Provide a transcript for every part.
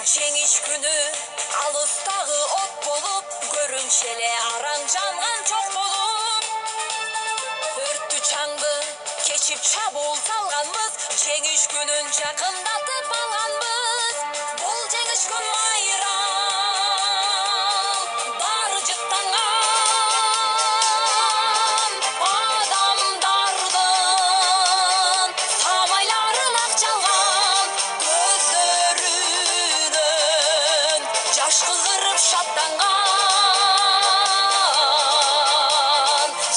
Жеңиш күнү алыстагы от болуп, көрүнчү эле араң жанган жок болуп. Өрттү чаңды кечип чабуул салганбыз, жеңиш күнүн жакындатып алганбыз. Бул жеңиш күн майрам, баары жыттанган адамдардын самайларын ак жалган, көздөрүнөн жаш кызырып шаттанган.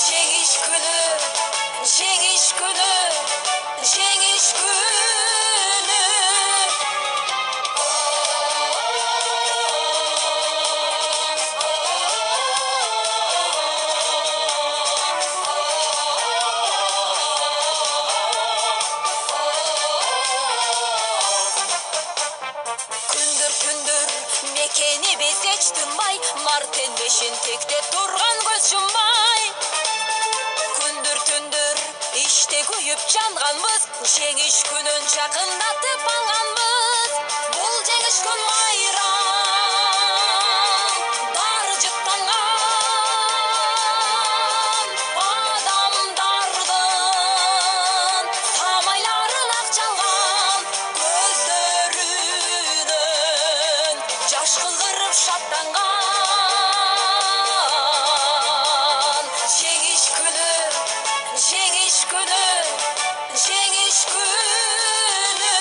Жеңиш күнү, жеңиш күнү, жеңиш күнү. Күндүр мекени без эч тынбай, мартен бешин тектеп турган көз жумбай. Күндүр иште күйүп жанганбыз, жеңиш күнүн жакындатып алганбыз. Бул жеңиш күн майрам, баары жыттанган адамдардын самайларын ак жалган, көздөрүнөн жаш кызырып шаттанган. Жеңиш күнү, жеңиш күнү, жеңиш күнү.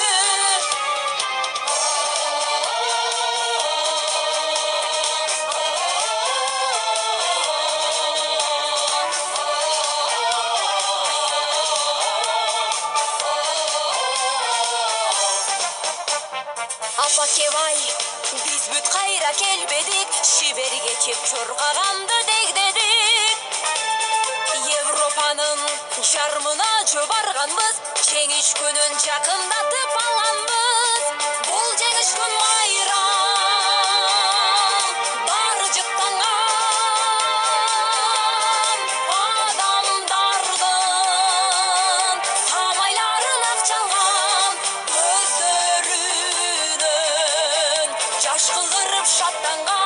Апакебай, биз бүт кайра келбедик, шиберге кеп чоргаганды дегдедик. Европанын жармына жөө барганбыз, жеңиш күнүн жакындатып алганбыз. Бул жеңиш күн майрам, баары жыттанган адамдардын самайларын ак жалган, көздөрүнөн жаш кызырып шаттанган.